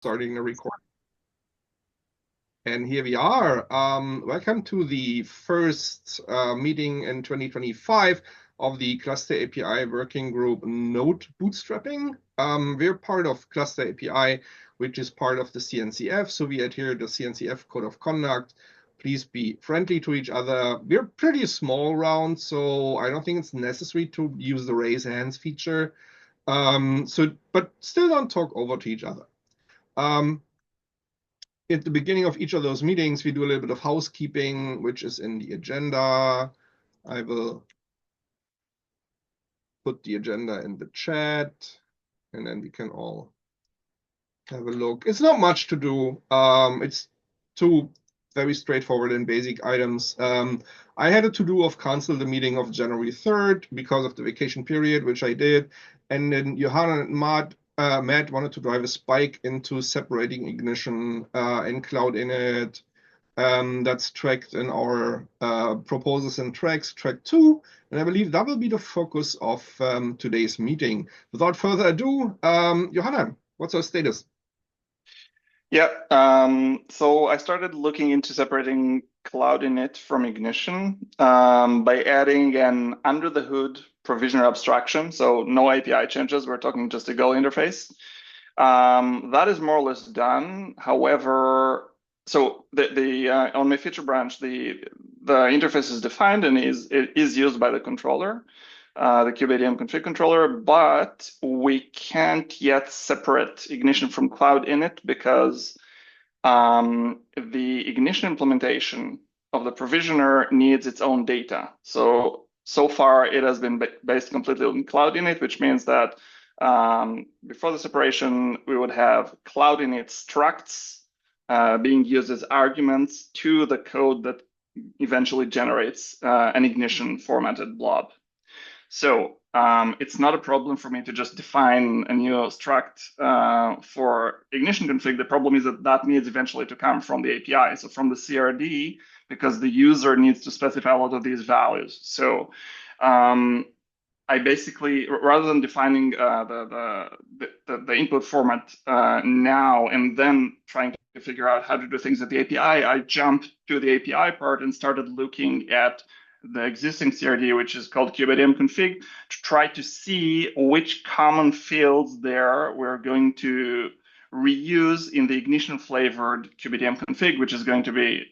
Starting the recording. And here we are. Welcome to the first meeting in 2025 of the ClusterAPI working group Node Bootstrapping. We're part of ClusterAPI, which is part of the CNCF. So we adhere to the CNCF code of conduct. Please be friendly to each other. We're pretty small round, so I don't think it's necessary to use the raise hands feature. But still don't talk over to each other. At the beginning of each of those meetings, we do a little bit of housekeeping, which is in the agenda. I will put the agenda in the chat, and then we can all have a look. It's not much to do. It's two very straightforward and basic items. I had a to-do of cancel the meeting of January 3rd because of the vacation period, which I did. And then Johanna and Matt wanted to drive a spike into separating ignition and cloud init. That's tracked in our proposals and tracks, track 2. And I believe that will be the focus of today's meeting. Without further ado, Johanna, what's our status? Yeah, so I started looking into separating cloud init from ignition by adding an under the hood provisioner abstraction. So no API changes, we're talking just a Go interface. That is more or less done. However, so on my feature branch, the interface is defined and it is used by the controller, the kubeadm config controller, but we can't yet separate ignition from cloud init because the ignition implementation of the provisioner needs its own data. So far it has been based completely on cloud init, which means that before the separation, we would have cloud init structs being used as arguments to the code that eventually generates an ignition formatted blob. So it's not a problem for me to just define a new struct for ignition config. The problem is that needs eventually to come from the API, so from the CRD, because the user needs to specify a lot of these values. So I basically, rather than defining the input format now and then trying to figure out how to do things at the API, I jumped to the API part and started looking at the existing CRD, which is called kubeadm config, to try to see which common fields there we're going to reuse in the ignition flavored kubeadm config, which is going to be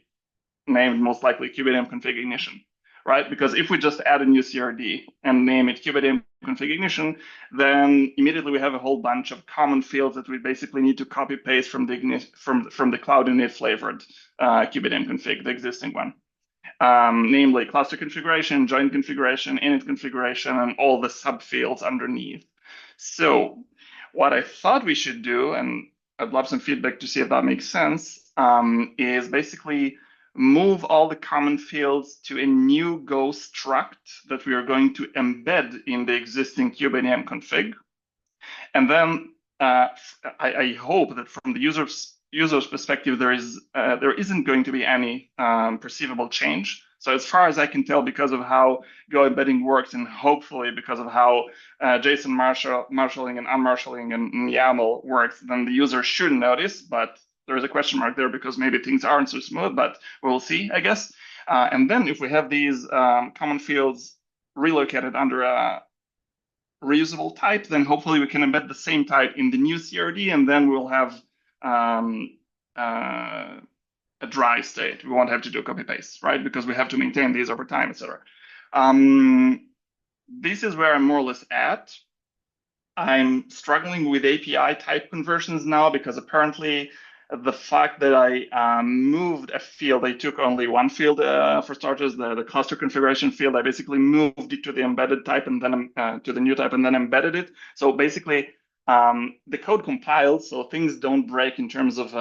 named most likely kubeadm config ignition, right? Because if we just add a new CRD and name it kubeadm config ignition, then immediately we have a whole bunch of common fields that we basically need to copy paste from the cloud init flavored kubeadm config, the existing one. Namely cluster configuration, join configuration, init configuration, and all the subfields underneath. So what I thought we should do, and I'd love some feedback to see if that makes sense, is basically move all the common fields to a new Go struct that we are going to embed in the existing kubeadm config. And then I hope that from the user's perspective, there isn't going to be any perceivable change. So as far as I can tell, because of how Go embedding works, and hopefully because of how JSON marshalling and unmarshalling and YAML works, then the user shouldn't notice. But there is a question mark there because maybe things aren't so smooth, but we'll see, I guess. And then if we have these common fields relocated under a reusable type, then hopefully we can embed the same type in the new CRD, and then we'll have a dry state. We won't have to do copy paste, right? Because we have to maintain these over time, etc. This is where I'm more or less at. I'm struggling with API type conversions now because apparently the fact that I moved a field, I took only one field for starters, the cluster configuration field. I basically moved it to the embedded type and then to the new type and then embedded it. So basically, the code compiles, so things don't break in terms of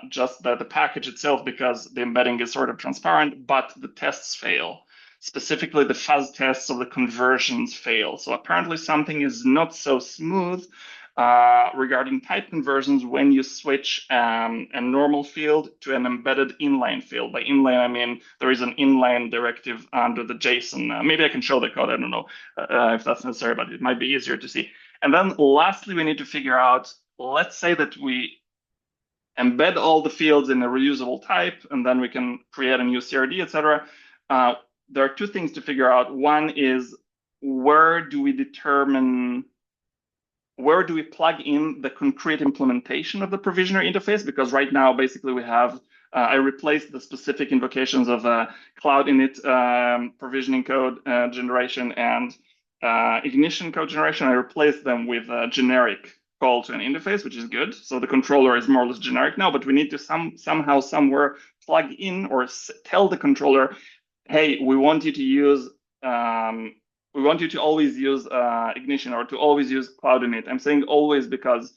just the package itself because the embedding is sort of transparent, but the tests fail. Specifically, the fuzz tests of the conversions fail. So apparently something is not so smooth regarding type conversions when you switch a normal field to an embedded inline field. By inline, I mean there is an inline directive under the JSON. Maybe I can show the code. I don't know if that's necessary, but it might be easier to see. And then lastly, we need to figure out, let's say that we embed all the fields in a reusable type, and then we can create a new CRD, etc. There are two things to figure out. One is where do we plug in the concrete implementation of the provisioner interface? Because right now, basically, we have, I replaced the specific invocations of Cloud Init provisioning code generation and Ignition code generation. I replaced them with a generic call to an interface, which is good. So the controller is more or less generic now, but we need to somehow, somewhere plug in or tell the controller, hey, we want you to use we want you to always use Ignition or to always use Cloud Init. I'm saying always because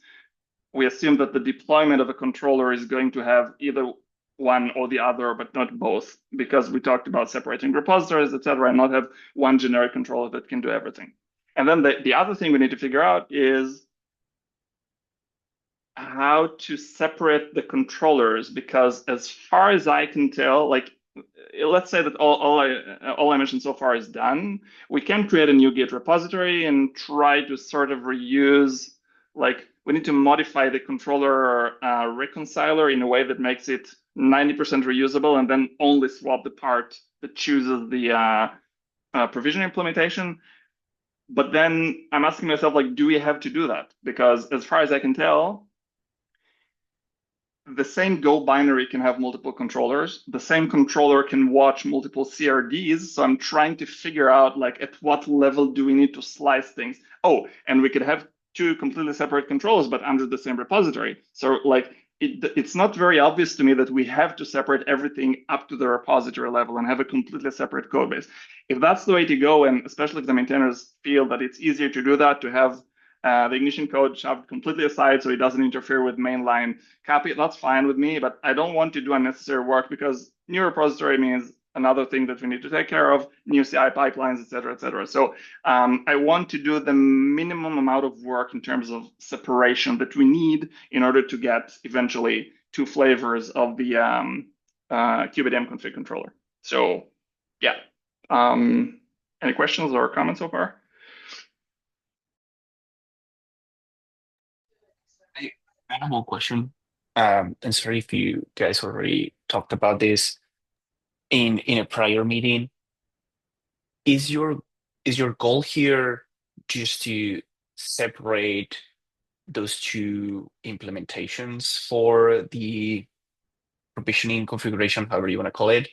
we assume that the deployment of a controller is going to have either one or the other, but not both, because we talked about separating repositories, etc., and not have one generic controller that can do everything. And then the other thing we need to figure out is how to separate the controllers, because as far as I can tell, like let's say that all I mentioned so far is done. We can create a new Git repository and try to sort of reuse, like we need to modify the controller reconciler in a way that makes it 90% reusable, and then only swap the part that chooses the provision implementation. But then I'm asking myself, like, do we have to do that? Because as far as I can tell, the same Go binary can have multiple controllers. The same controller can watch multiple CRDs. So I'm trying to figure out, like, at what level do we need to slice things? Oh, and we could have two completely separate controllers, but under the same repository. So like, it's not very obvious to me that we have to separate everything up to the repository level and have a completely separate code base. If that's the way to go, and especially if the maintainers feel that it's easier to do that, to have the Ignition code shoved completely aside so it doesn't interfere with mainline copy, that's fine with me, but I don't want to do unnecessary work, because new repository means another thing that we need to take care of, new CI pipelines, et cetera, et cetera. So I want to do the minimum amount of work in terms of separation that we need in order to get eventually two flavors of the kubeadm config controller. So yeah. Any questions or comments so far? I have one question. And sorry if you guys already talked about this in a prior meeting. Is your goal here just to separate those two implementations for the provisioning configuration, however you want to call it,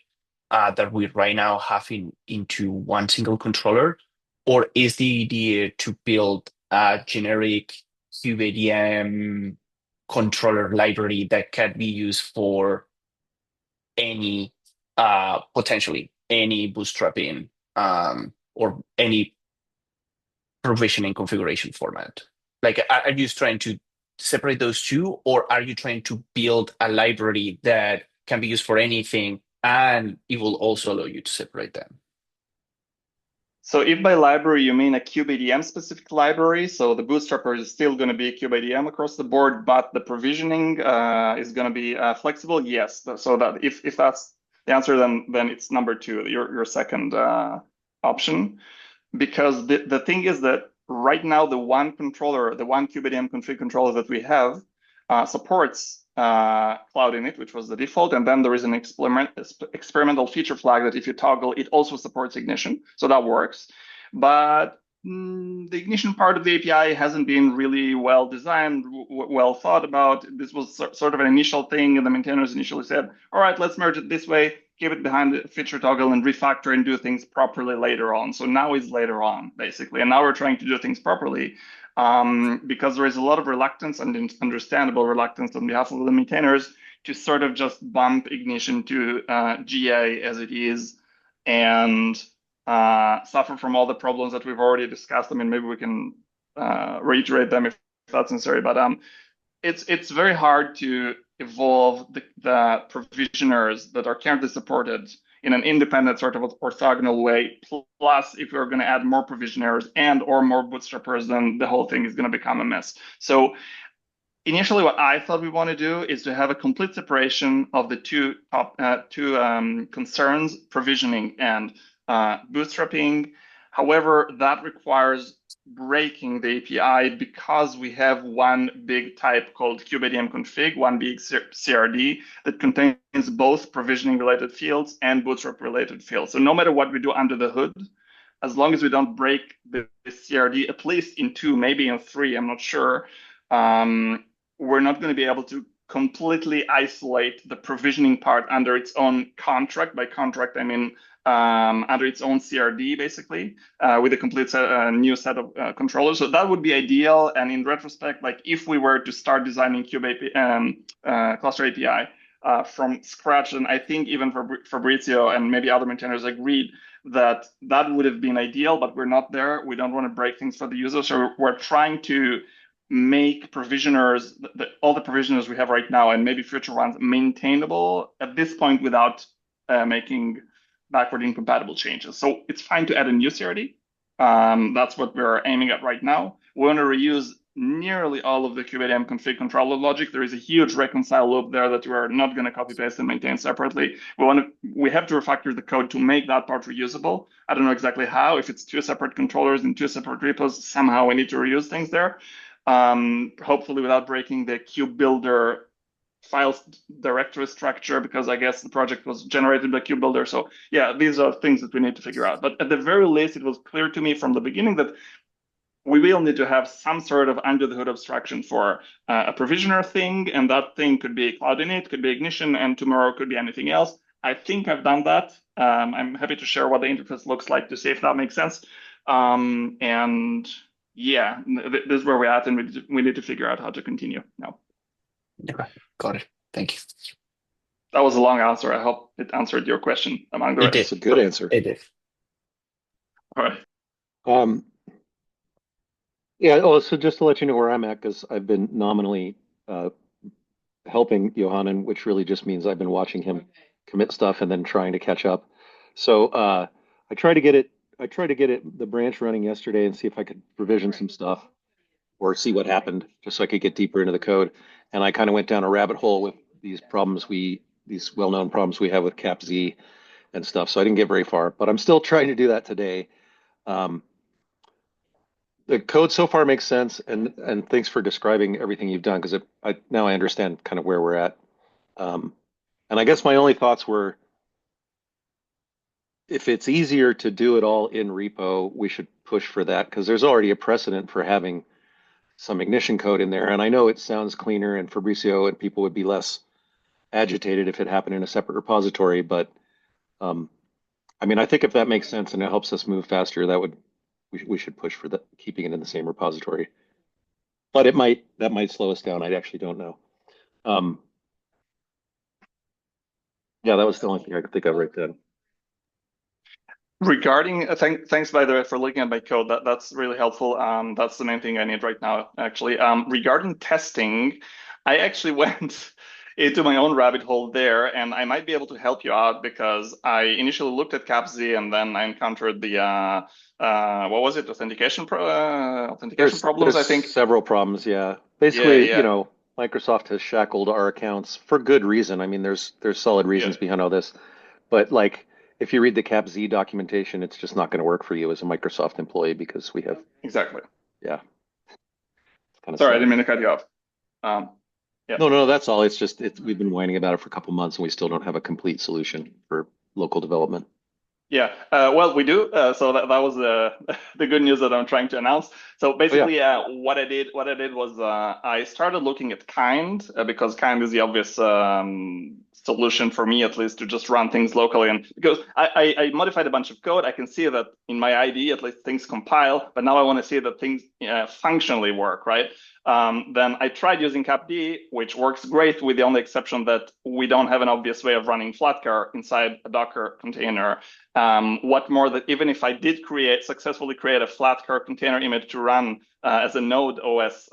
that we right now have into one single controller? Or is the idea to build a generic kubeadm controller library that can be used for any potentially any bootstrapping or any provisioning configuration format? Like, are you trying to separate those two, or are you trying to build a library that can be used for anything and it will also allow you to separate them? So if by library you mean a kubeadm specific library, so the bootstrapper is still going to be kubeadm across the board, but the provisioning is going to be flexible, yes. So that if that's the answer, then it's number two, your second option. Because the thing is that right now the one controller, the one kubeadm config controller that we have supports Cloud Init, which was the default, and then there is an experimental feature flag that if you toggle, it also supports Ignition, so that works. But the Ignition part of the API hasn't been really well designed, well thought about. This was sort of an initial thing, and the maintainers initially said, all right, let's merge it this way, keep it behind the feature toggle and refactor and do things properly later on. So now is later on, basically. And now we're trying to do things properly because there is a lot of reluctance, and understandable reluctance on behalf of the maintainers, to sort of just bump Ignition to GA as it is and suffer from all the problems that we've already discussed. I mean, maybe we can reiterate them if that's necessary, but it's very hard to evolve the provisioners that are currently supported in an independent sort of orthogonal way. Plus, if we're going to add more provisioners and or more bootstrappers, then the whole thing is going to become a mess. So initially, what I thought we want to do is to have a complete separation of the two concerns, provisioning and bootstrapping. However, that requires breaking the API because we have one big type called kubeadm config, one big CRD that contains both provisioning related fields and bootstrap related fields. So no matter what we do under the hood, as long as we don't break the CRD, at least in two, maybe in three, I'm not sure, we're not going to be able to completely isolate the provisioning part under its own contract. By contract, I mean under its own CRD, basically, with a complete new set of controllers. So that would be ideal. And in retrospect, like if we were to start designing Cluster API from scratch, and I think even Fabrizio and maybe other maintainers agreed that that would have been ideal, but we're not there. We don't want to break things for the user. So we're trying to make provisioners, all the provisioners we have right now and maybe future ones, maintainable at this point without making backward incompatible changes. So it's fine to add a new CRD. That's what we're aiming at right now. We want to reuse nearly all of the kubeadm config controller logic. There is a huge reconcile loop there that we're not going to copy paste and maintain separately. We have to refactor the code to make that part reusable. I don't know exactly how. If it's two separate controllers in two separate repos, somehow we need to reuse things there. Hopefully without breaking the kube builder files directory structure, because I guess the project was generated by kube builder. So yeah, these are things that we need to figure out. But at the very least, it was clear to me from the beginning that we will need to have some sort of under the hood abstraction for a provisioner thing, and that thing could be Cloud Init, could be Ignition, and tomorrow could be anything else. I think I've done that. I'm happy to share what the interface looks like to see if that makes sense. And yeah, this is where we're at, and we need to figure out how to continue now. Okay, got it. Thank you. That was a long answer. I hope it answered your question among the rest. It's a good answer. It did. All right. Yeah, oh, so just to let you know where I'm at, because I've been nominally helping Johannes, which really just means I've been watching him commit stuff and then trying to catch up. So I tried to get the branch running yesterday and see if I could provision some stuff or see what happened, just so I could get deeper into the code. And I kind of went down a rabbit hole with these well-known problems we have with CapZ and stuff. So I didn't get very far, but I'm still trying to do that today. The code so far makes sense, and thanks for describing everything you've done, because now I understand kind of where we're at. And I guess my only thoughts were, if it's easier to do it all in repo, we should push for that, because there's already a precedent for having some Ignition code in there. And I know it sounds cleaner, and Fabrizio and people would be less agitated if it happened in a separate repository. But I mean, I think if that makes sense and it helps us move faster, we should push for keeping it in the same repository. But that might slow us down. I actually don't know. Yeah, that was the only thing I could think of right then. Regarding, thanks by the way for looking at my code. That's really helpful. That's the main thing I need right now, actually. Regarding testing, I actually went into my own rabbit hole there, and I might be able to help you out, because I initially looked at CapZ and then I encountered the what was it? Authentication problems, I think. Several problems, yeah. Basically, Microsoft has shackled our accounts for good reason. I mean, there's solid reasons behind all this, but like, if you read the CapZ documentation, it's just not going to work for you as a Microsoft employee, because we have exactly. Yeah. Sorry, I didn't mean to cut you off. Yeah. No, that's all. It's just we've been whining about it for a couple months, and we still don't have a complete solution for local development. Yeah, well, we do. So that was the good news that I'm trying to announce. So basically, what I did was I started looking at Kind, because Kind is the obvious solution for me, at least, to just run things locally. And because I modified a bunch of code, I can see that in my IDE, at least things compile, but now I want to see that things functionally work, right? Then I tried using CapD, which works great, with the only exception that we don't have an obvious way of running Flatcar inside a Docker container. What more, that even if I did successfully create a Flatcar container image to run as a node OS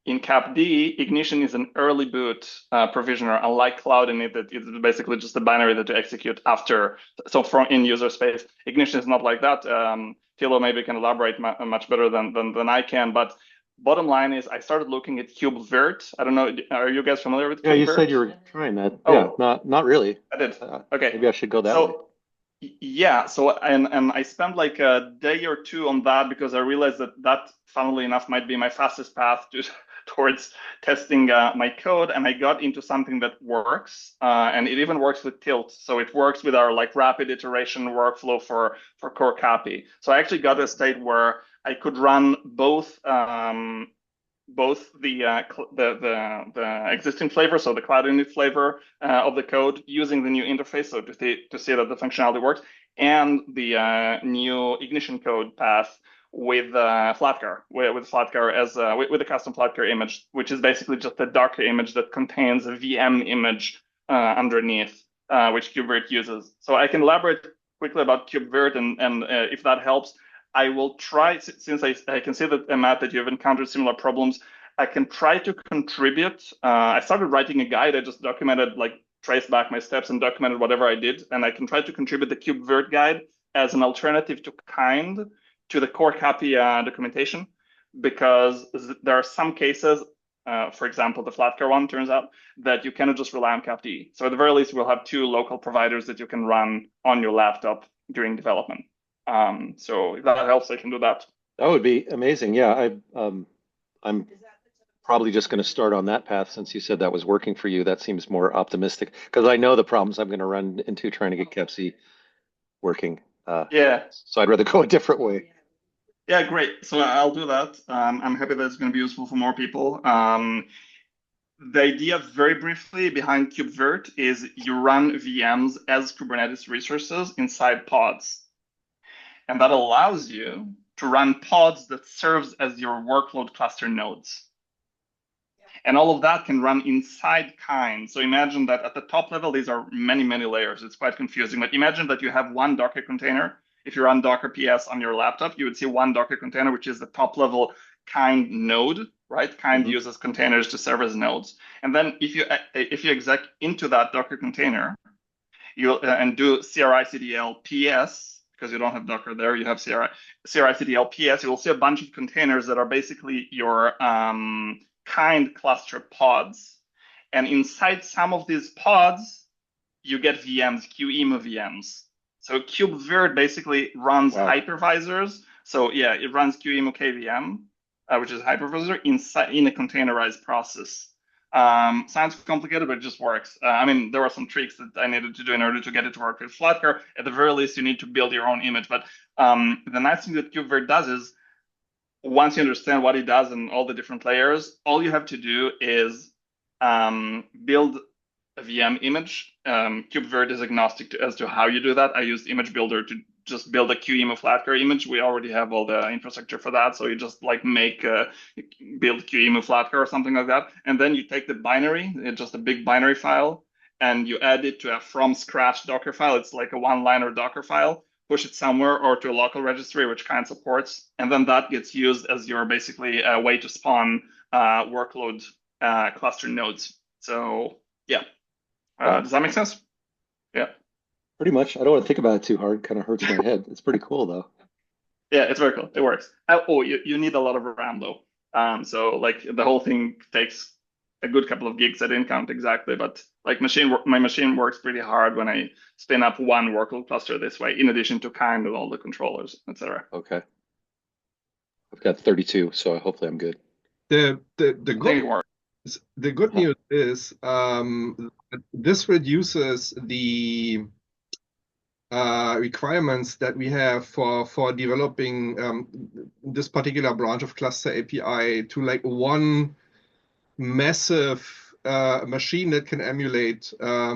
in CapD, Ignition is an early boot provisioner, unlike Cloud Init, that it's basically just a binary that you execute after. So from in user space, Ignition is not like that. Thilo maybe can elaborate much better than I can, but bottom line is I started looking at KubeVirt. I don't know, are you guys familiar with KubeVirt? Yeah, you said you were trying that. Oh. Yeah, not really. I did. Okay. Maybe I should go that way. Yeah, so and I spent like a day or two on that because I realized that funnily enough might be my fastest path to towards testing my code, and I got into something that works, and it even works with Tilt. So it works with our like rapid iteration workflow for core copy. So I actually got to a state where I could run both the existing flavor, so the cloud init flavor of the code using the new interface, so to see that the functionality works, and the new ignition code path with Flatcar, with Flatcar as with a custom Flatcar image, which is basically just a Docker image that contains a VM image underneath, which KubeVirt uses. So I can elaborate quickly about KubeVirt, and if that helps. I will try, since I can see that, Matt, that you've encountered similar problems, I can try to contribute. I started writing a guide. I just documented, like, traced back my steps and documented whatever I did. And I can try to contribute the KubeVirt guide as an alternative to Kind to the core copy documentation, because there are some cases, for example, the Flatcar one turns out that you cannot just rely on CapD. So at the very least, we'll have two local providers that you can run on your laptop during development. So if that helps, I can do that. That would be amazing. Yeah, I'm probably just going to start on that path since you said that was working for you. That seems more optimistic because I know the problems I'm going to run into trying to get CepC working. Yeah. So I'd rather go a different way. Yeah, great. So I'll do that. I'm happy that it's going to be useful for more people. The idea, very briefly, behind KubeVirt is you run VMs as Kubernetes resources inside pods. And that allows you to run pods that serves as your workload cluster nodes. And all of that can run inside Kind. So imagine that at the top level, these are many, many layers. It's quite confusing. But imagine that you have one Docker container. If you run Docker PS on your laptop, you would see one Docker container, which is the top level Kind node, right? Kind uses containers to serve as nodes. And then if you exec into that Docker container, you and do CRI/CDL PS, because you don't have Docker there, you have CRI/CDL PS, you will see a bunch of containers that are basically your Kind cluster pods. And inside some of these pods, you get VMs, QEMU VMs. So KubeVirt basically runs hypervisors. So yeah, it runs QEMU KVM, which is a hypervisor in a containerized process. Sounds complicated, but it just works. I mean, there were some tricks that I needed to do in order to get it to work with Flatcar. At the very least, you need to build your own image. But the nice thing that KubeVirt does is, once you understand what it does and all the different layers, all you have to do is build a VM image. KubeVirt is agnostic as to how you do that. I used Image Builder to just build a QEMU Flatcar image. We already have all the infrastructure for that. So you just like build QEMU Flatcar or something like that. And then you take the binary, it's just a big binary file, and you add it to a from scratch Docker file. It's like a one-liner Docker file, push it somewhere or to a local registry, which Kind supports. And then that gets used as your basically way to spawn workload cluster nodes. So yeah, does that make sense? Yeah. Pretty much. I don't want to think about it too hard. Kind of hurts my head. It's pretty cool though. Yeah, it's very cool. It works. You need a lot of RAM though. So like the whole thing takes a good couple of gigs. I didn't count exactly, but like my machine works pretty hard when I spin up one workload cluster this way, in addition to Kind with all the controllers, etc. Okay. I've got 32, so hopefully I'm good. The good news is this reduces the requirements that we have for developing this particular branch of ClusterAPI to like one massive machine that can emulate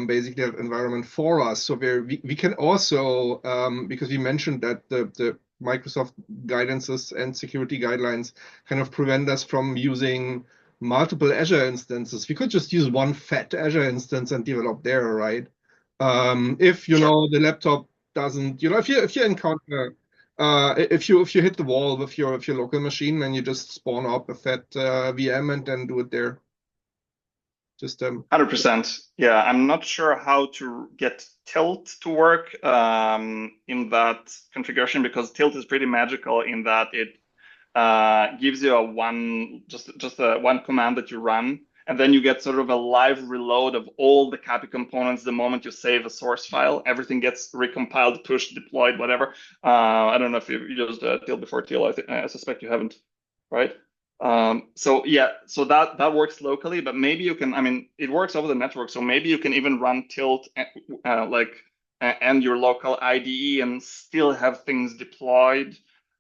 basically that environment for us. So we can also, because we mentioned that the Microsoft guidances and security guidelines kind of prevent us from using multiple Azure instances. We could just use one fat Azure instance and develop there, right? If the laptop doesn't, if you encounter if you hit the wall with your local machine, then you just spawn up a fat VM and then do it there. Just 100%. Yeah, I'm not sure how to get Tilt to work in that configuration, because Tilt is pretty magical in that it gives you a one command that you run, and then you get sort of a live reload of all the copy components the moment you save a source file. Everything gets recompiled, pushed, deployed, whatever. I don't know if you've used Till before Till. I suspect you haven't, right? So yeah, so that works locally, but maybe you can. I mean, it works over the network, so maybe you can even run Tilt and your local IDE and still have things deployed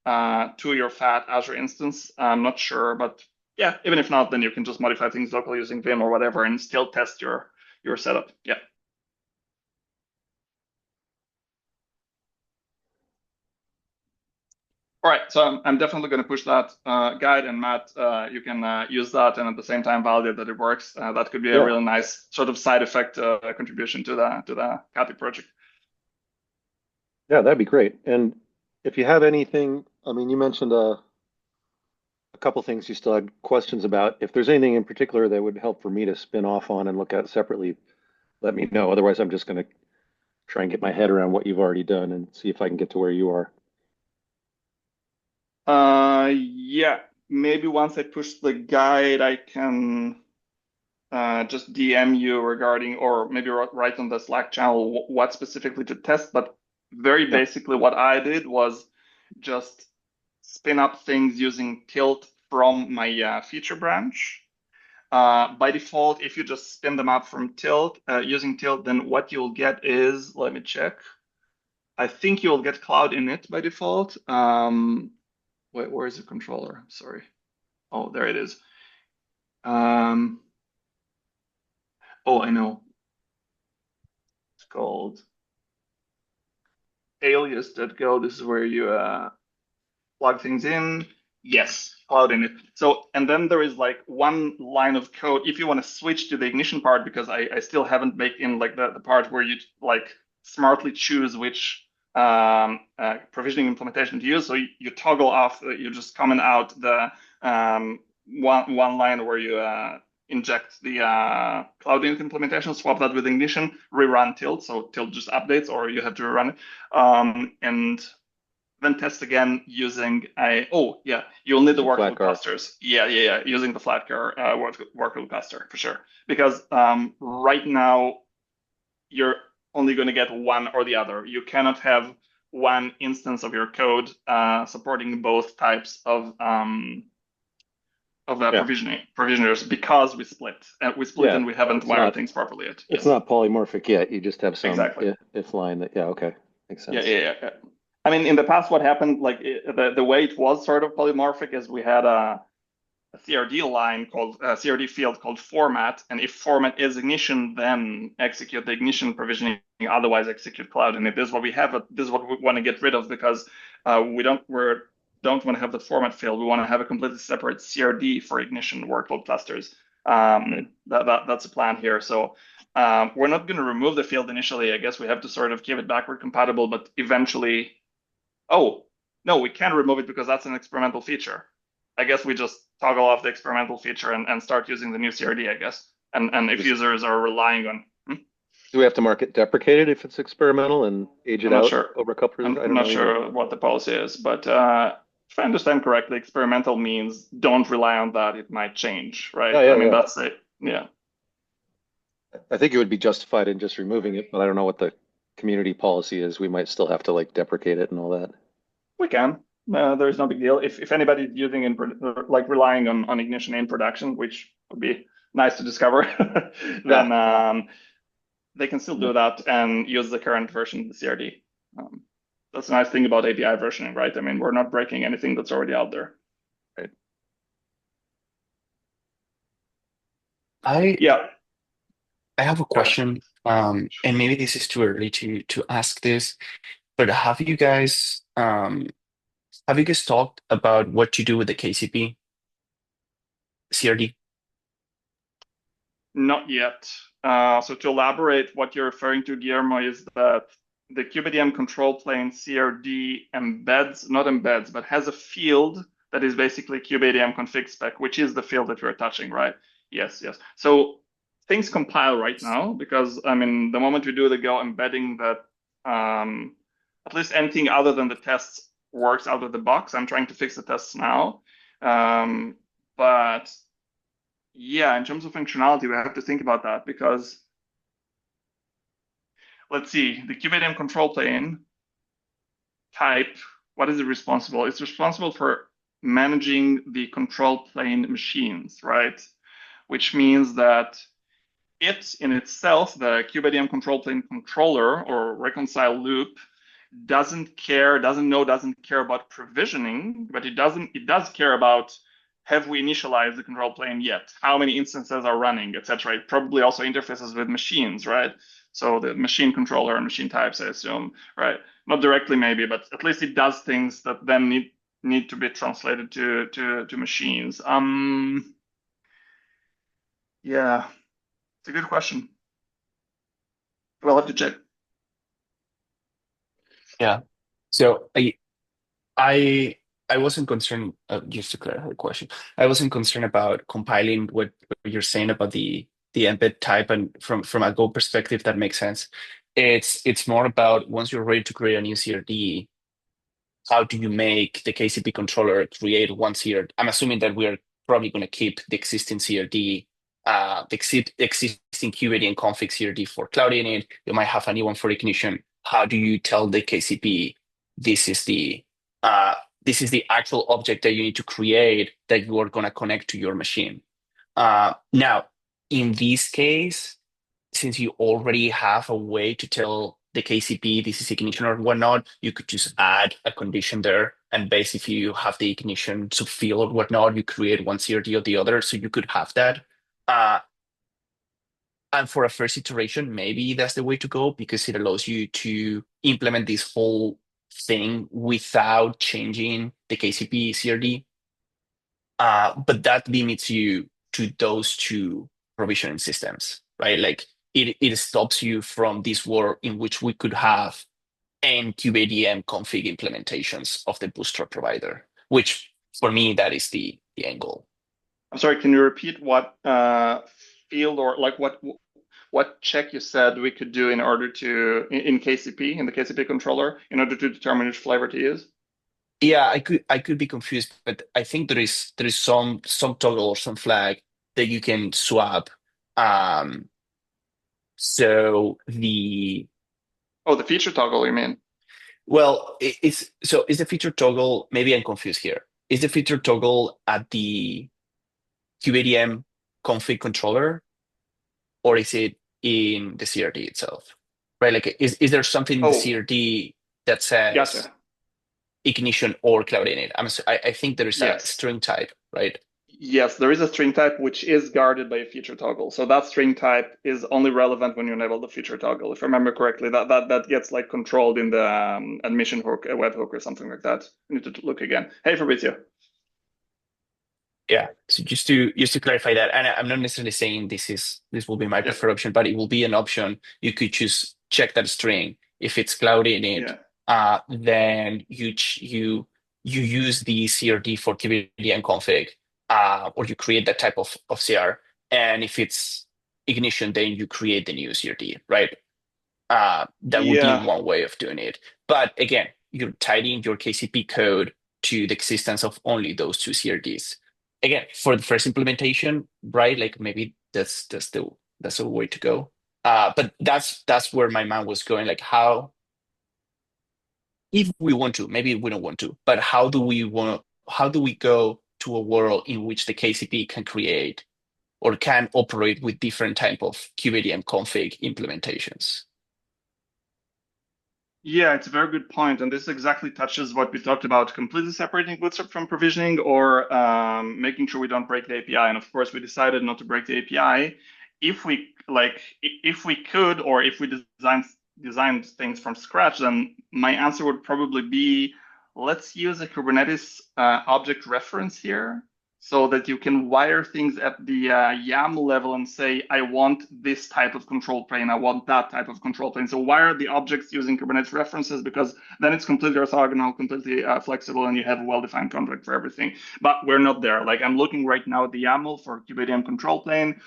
to your fat Azure instance. I'm not sure, but yeah, even if not, then you can just modify things locally using Vim or whatever and still test your setup. Yeah. All right, so I'm definitely going to push that guide, and Matt, you can use that and at the same time validate that it works. That could be a really nice sort of side effect contribution to the copy project. Yeah, that'd be great. And if you have anything, I mean, you mentioned a couple things you still had questions about. If there's anything in particular that would help for me to spin off on and look at separately, let me know. Otherwise, I'm just going to try and get my head around what you've already done and see if I can get to where you are. Yeah, maybe once I push the guide, I can just DM you regarding, or maybe write on the Slack channel what specifically to test. But very basically, what I did was just spin up things using Tilt from my feature branch. By default, if you just spin them up from Tilt using Tilt, then what you'll get is, let me check. I think you'll get Cloud Init by default. Wait, where is the controller? Sorry. Oh, there it is. Oh, I know. It's called alias.go. This is where you plug things in. Yes, Cloud Init. So, and then there is like one line of code. If you want to switch to the ignition part, because I still haven't baked in like the part where you like smartly choose which provisioning implementation to use. So you toggle off, you just comment out the one line where you inject the Cloud Init implementation, swap that with ignition, rerun Tilt. So Tilt just updates, or you have to rerun it. And then test again using you'll need the workload clusters. Yeah, using the Flatcar workload cluster for sure. Because right now you're only going to get one or the other. You cannot have one instance of your code supporting both types of provisioners because we split. And we haven't wired things properly yet. It's not polymorphic yet. You just have some exactly. if line that, okay. Makes sense. Yeah. I mean, in the past, what happened, like the way it was sort of polymorphic is we had a CRD line called CRD field called format, and if format is ignition, then execute the ignition provisioning, otherwise execute cloud. And this is what we have. This is what we want to get rid of because we don't want to have the format field. We want to have a completely separate CRD for ignition workload clusters. That's the plan here. So we're not going to remove the field initially. I guess we have to sort of keep it backward compatible, but eventually. Oh, no, we can remove it because that's an experimental feature. I guess we just toggle off the experimental feature and start using the new CRD, I guess. And if users are relying on... Do we have to mark it deprecated if it's experimental and age it out over a couple of years? I'm not sure what the policy is, but if I understand correctly, experimental means don't rely on that. It might change, right? That's it. Yeah. I think it would be justified in just removing it, but I don't know what the community policy is. We might still have to like deprecate it and all that. We can. There's no big deal. If anybody's using relying on ignition in production, which would be nice to discover, then they can still do that and use the current version of the CRD. That's a nice thing about API versioning, right? I mean, we're not breaking anything that's already out there. Right. I have a question, and maybe this is too early to ask this, but have you guys talked about what to do with the KCP CRD? Not yet. So to elaborate, what you're referring to, Guillermo, is that the kubeadm control plane CRD not embeds, but has a field that is basically kubeadm config spec, which is the field that we're touching, right? Yes. So things compile right now because, I mean, the moment we do the Go embedding that, at least anything other than the tests works out of the box. I'm trying to fix the tests now. But Yeah, in terms of functionality, we have to think about that because let's see, the kubeadm control plane type, what is it responsible? It's responsible for managing the control plane machines, right? Which means that it in itself, the kubeadm control plane controller or reconcile loop, doesn't care about provisioning, but it does care about, have we initialized the control plane yet? How many instances are running, etc. It probably also interfaces with machines, right? So the machine controller and machine types, I assume, right? Not directly maybe, but at least it does things that then need to be translated to machines. Yeah, it's a good question. We'll have to check. Yeah. So I I wasn't concerned, just to clarify the question, I wasn't concerned about compiling what you're saying about the embed type, and from a Go perspective, that makes sense. It's more about once you're ready to create a new CRD, how do you make the KCP controller create one CRD? I'm assuming that we're probably going to keep the existing CRD, existing QAD and config CRD for Cloud Init. You might have a new one for Ignition. How do you tell the KCP this is the uh, this is the actual object that you need to create that you are going to connect to your machine? Now, in this case, since you already have a way to tell the KCP this is ignition or whatnot, you could just add a condition there. And basically, you have the ignition to fill or whatnot, you create one CRD or the other. So you could have that. Uh, and for a first iteration, maybe that's the way to go because it allows you to implement this whole thing without changing the KCP CRD. But that limits you to those two provisioning systems, right? Like it stops you from this world in which we could have NQADM config implementations of the Bootstrap provider, which for me, that is the end goal. I'm sorry, can you repeat what field or like what check you said we could do in order to in KCP, in the KCP controller, in order to determine which flavor to use? Yeah, I could be confused, but I think there is some toggle or some flag that you can swap. Um, so the Oh, the feature toggle, you mean? Well, is the feature toggle, maybe I'm confused here. Is the feature toggle at the QADM config controller, or is it in the CRD itself? Right? Like, is there something in the Oh, CRD that says gotcha. ignition or cloud init? I think there is a Yes. string type, right? Yes, there is a string type which is guarded by a feature toggle. So that string type is only relevant when you enable the feature toggle. If I remember correctly, that gets like controlled in the admission hook, a webhook or something like that. I need to look again. Hey, Fabrizio. Yeah. So just to clarify that, and I'm not necessarily saying this will be my Yep. preferred option, but it will be an option. You could choose check that string. If it's cloud in it, Yeah. then you use the CRD for KBD and config, or you create that type of CR. And if it's ignition, then you create the new CRD, right? That would be Yeah. one way of doing it. But again, you're tidying your KCP code to the existence of only those two CRDs. Again, for the first implementation, right? Like maybe that's the way to go. But that's where my mind was going. Like how, if we want to, maybe we don't want to, but how do we go to a world in which the KCP can create or can operate with different type of QADM config implementations? Yeah, it's a very good point, and this exactly touches what we talked about: completely separating Bootstrap from provisioning, or making sure we don't break the API. And of course, we decided not to break the API. If we could, or if we designed things from scratch, then my answer would probably be, let's use a Kubernetes object reference here, so that you can wire things at the YAML level and say, I want this type of control plane, I want that type of control plane. So wire the objects using Kubernetes references, because then it's completely orthogonal, completely flexible, and you have a well-defined contract for everything. But we're not there. Like I'm looking right now at the YAML for kubeadm control plane.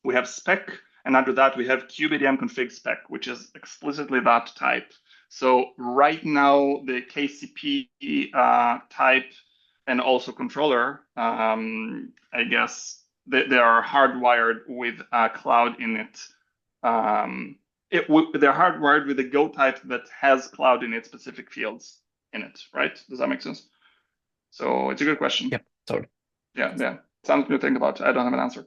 We have spec, and under that we have kubeadm config spec, which is explicitly that type. So right now the KCP type and also controller, I guess, they are hardwired with cloud in it. They're hardwired with a Go type that has cloud in its specific fields in it, right? Does that make sense? So it's a good question. Yep, totally. Yeah. Something to think about. I don't have an answer.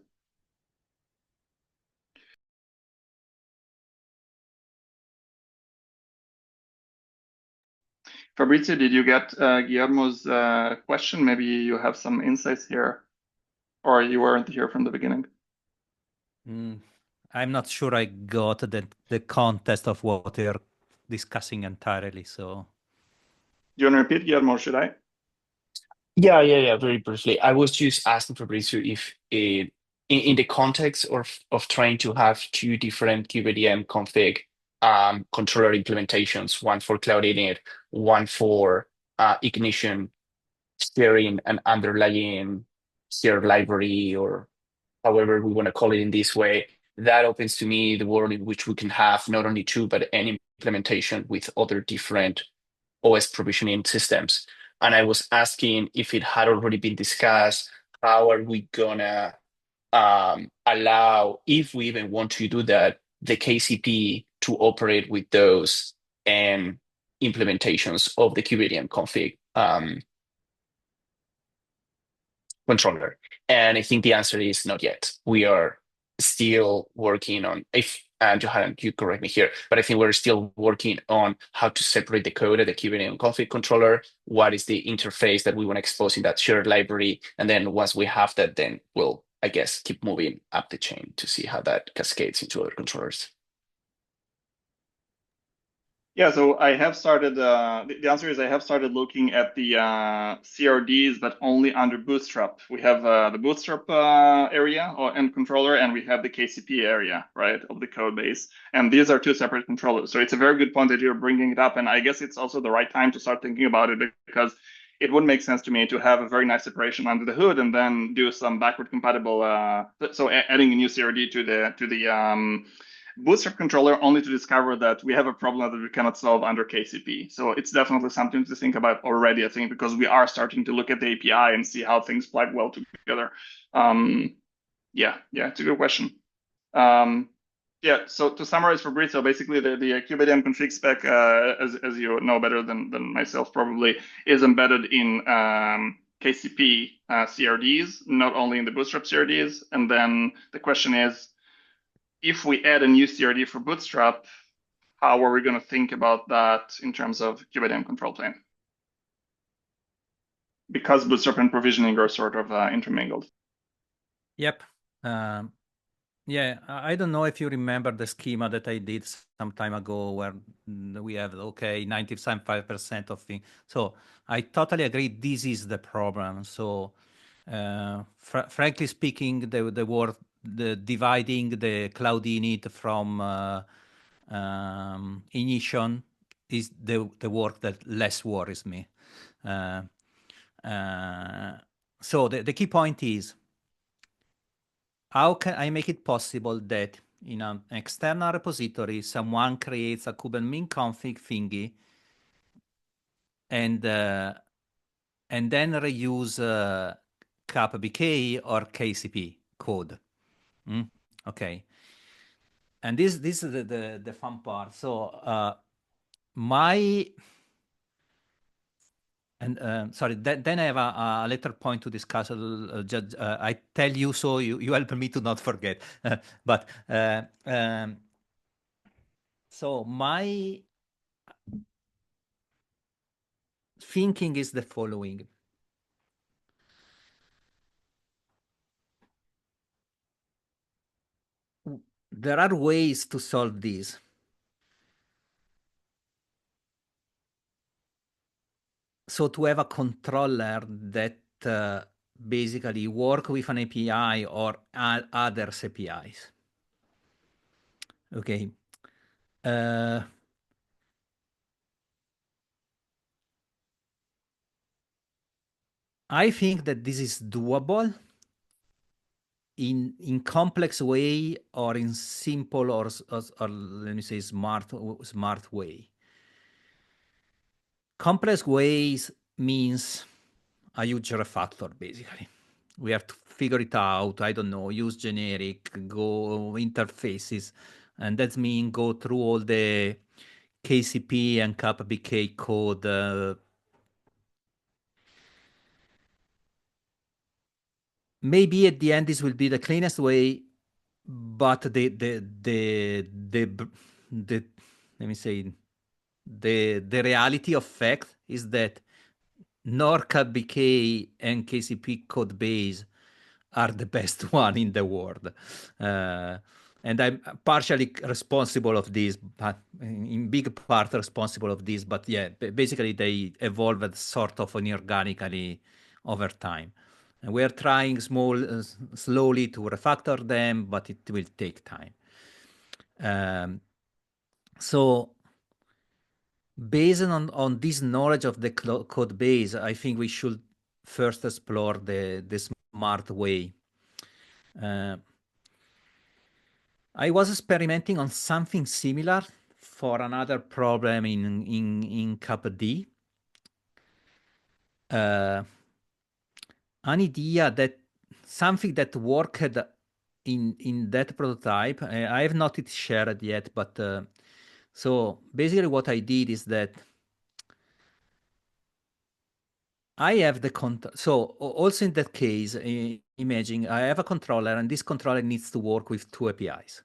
Fabrizio, did you get Guillermo's question? Maybe you have some insights here, or you weren't here from the beginning. I'm not sure I got the context of what you're discussing entirely. So, Do you want to repeat, Guillermo? Should I? Yeah. Very briefly, I was just asking Fabrizio if in the context of trying to have two different KubeADM config controller implementations, one for Cloud Init, one for Ignition, sharing an underlying shared library, or however we want to call it in this way, that opens to me the world in which we can have not only two, but an implementation with other different OS provisioning systems. And I was asking if it had already been discussed, how are we gonna allow, if we even want to do that, the KCP to operate with those and implementations of the KubeADM config controller? And I think the answer is not yet. We are still working on, if Johan, you correct me here, but I think we're still working on how to separate the code of the KubeADM config controller. What is the interface that we want to expose in that shared library? And then once we have that, then we'll, I guess, keep moving up the chain to see how that cascades into other controllers. Yeah, so I have started, the answer is I have started looking at the CRDs, but only under Bootstrap. We have the Bootstrap area or end controller, and we have the KCP area, right, of the code base. And these are two separate controllers. So it's a very good point that you're bringing it up. And I guess it's also the right time to start thinking about it, because it would make sense to me to have a very nice separation under the hood and then do some backward compatible. So adding a new CRD to the Bootstrap controller, only to discover that we have a problem that we cannot solve under KCP. So it's definitely something to think about already, I think, because we are starting to look at the API and see how things plug well together. Yeah, it's a good question. Yeah, so to summarize Fabrizio, basically the KubeADM config spec, as you know better than myself probably, is embedded in KCP CRDs, not only in the Bootstrap CRDs. And then the question is, if we add a new CRD for Bootstrap, how are we going to think about that in terms of KubeADM control plane? Because Bootstrap and provisioning are sort of intermingled. Yep. Yeah, I don't know if you remember the schema that I did some time ago where we have, 95% of things. So I totally agree. This is the problem. So frankly speaking, the dividing the cloud init from Ignition is the work that less worries me. So the key point is, how can I make it possible that in an external repository, someone creates a kubemin config thingy and then reuse capbk or KCP code? Okay. And this is the fun part. So sorry, then I have a later point to discuss. I tell you so you help me to not forget. So my thinking is the following. There are ways to solve this. So to have a controller that basically work with an API or others APIs. Okay. I think that this is doable in complex way or in simple or let me say smart way. Complex ways means a huge refactor, basically. We have to figure it out. I don't know, use generic, go interfaces. And that means go through all the KCP and CapBK code. Maybe at the end, this will be the cleanest way, but the let me say, the reality of fact is that nor CapBK and KCP code base are the best one in the world. And I'm partially responsible of this, but in big part responsible of this. But yeah, basically they evolved sort of inorganically over time. And we're trying slowly to refactor them, but it will take time. So based on this knowledge of the code base, I think we should first explore the smart way. I was experimenting on something similar for another problem in CapD. An idea that something that worked in that prototype, I have not it shared yet, but so basically what I did is that I have the so also in that case, imagine I have a controller and this controller needs to work with two APIs.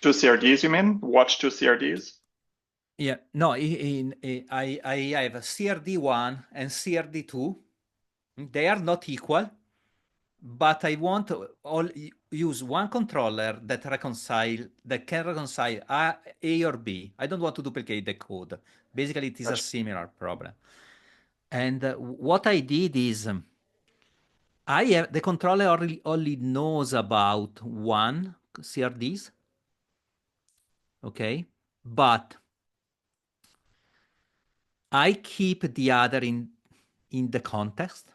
Two CRDs, you mean? Watch two CRDs? Yeah, no, I have a CRD1 and CRD2. They are not equal, but I want to use one controller that can reconcile A or B. I don't want to duplicate the code. Basically, it is a similar problem. And what I did is I have the controller only knows about one CRDs, okay, but I keep the other in the context.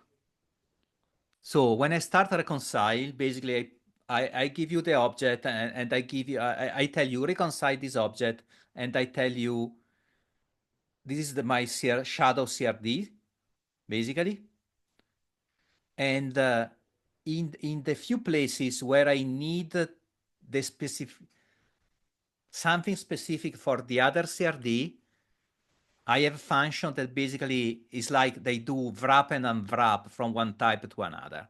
So when I start reconcile, basically I give you the object and I give you I tell you reconcile this object and I tell you this is my shadow CRD basically. And in the few places where I need the specific something specific for the other CRD, I have a function that basically is like they do wrap and unwrap from one type to another.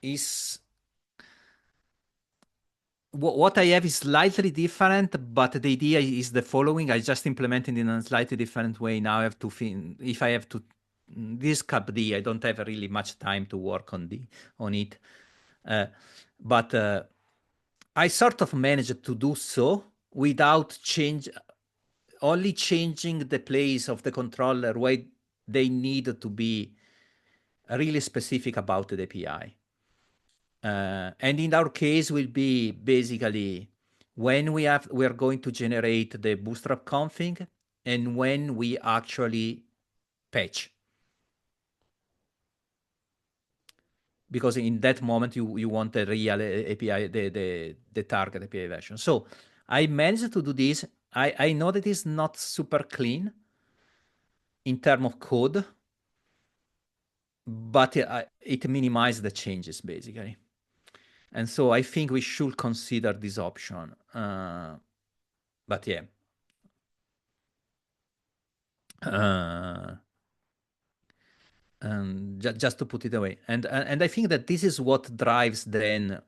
Is what I have is slightly different, but the idea is the following. I just implemented it in a slightly different way. Now I have to if I have to this CapD, I don't have really much time to work on it. But I sort of managed to do so without only changing the place of the controller where they need to be really specific about the API. And in our case will be basically when we're going to generate the bootstrap config and when we actually patch. Because in that moment you want the real API, the target API version. So I managed to do this. I know that it's not super clean in terms of code, but it minimizes the changes basically. And so I think we should consider this option. But yeah. Just to put it away. And I think that this is what drives then